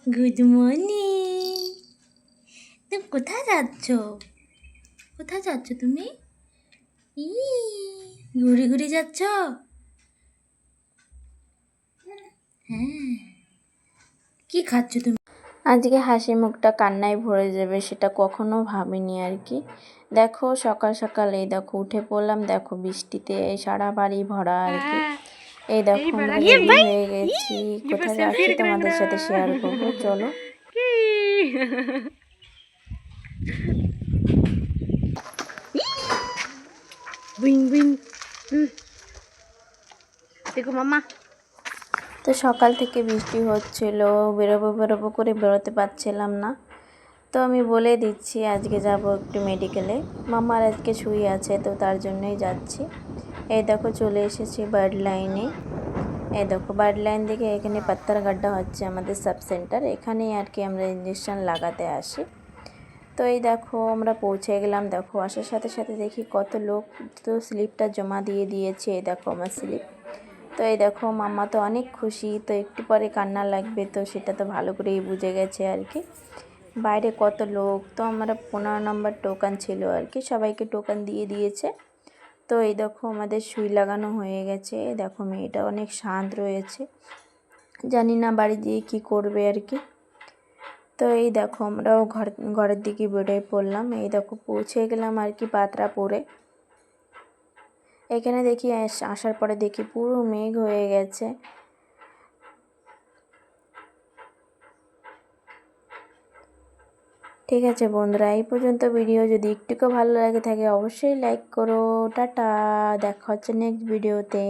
Good morning. তুমি কোথায় যাচ্ছ? কোথায় যাচ্ছ তুমি? ই ঘুরে ঘুরে যাচ্ছ? হ্যাঁ, কি খাচ্ছ তুমি? আজকে হাসি মুখটা কান্নায় ভরে যাবে সেটা কখনো ভাবিনি আর কি। দেখো সকাল সকাল এই দেখো উঠে পড়লাম, দেখো বৃষ্টিতে সারা বাড়ি ভরা আর কি। এই দেখো আমরা রেডি হয়ে গেছি, কোথায় যাচ্ছি তোমাদের সাথে শেয়ার করবো, চলো। দেখো মামা। তো সকাল থেকে বৃষ্টি হচ্ছিল, বেরোবো বেরোবো করে বেরোতে পারছিলাম না। তো আমি বলে দিচ্ছি আজকে যাব একটু মেডিকেলে, মামার আজকে ছুটি আছে, তো তার জন্যই যাচ্ছি। এই দেখো চলে এসেছি বার্ড লাইনে। এই দেখো বার্ড লাইন থেকে এখানে পাত্তার গাড্ডা হচ্ছে আমাদের সাব সেন্টার, এখানেই আর কি আমরা ইঞ্জেকশন লাগাতে আসি। তো এই দেখো আমরা পৌঁছে গেলাম। দেখো আসার সাথে সাথে দেখি কত লোক, তো স্লিপটা জমা দিয়ে দিয়েছে। এই দেখো আমার স্লিপ। তো এই দেখো মাম্মা তো অনেক খুশি, তো একটু পরে কান্না লাগবে, তো সেটা তো ভালো করেই বুঝে গেছে আর কি। বাইরে কত লোক, তো আমরা 15 নম্বর টোকান ছিল আর কি, সবাইকে টোকান দিয়ে দিয়েছে। তো এই দেখো আমাদের সুই লাগানো হয়ে গেছে। দেখো মেয়েটা অনেক শান্ত রয়েছে, জানি না বাড়ি দিয়ে কী করবে আর কি। তো এই দেখো আমরাও ঘরের দিকে বেরিয়ে পড়লাম। এই দেখো পৌঁছে গেলাম আর কি পাত্রাপুরে। এখানে দেখি আসার পরে দেখি পুরো মেঘ হয়ে গেছে। ঠিক আছে বন্ধুরা, এই পর্যন্ত ভিডিও যদি একটুকু ভালো লাগে থাকে অবশ্যই লাইক করো। টাটা, দেখা হচ্ছে নেক্সট ভিডিওতে।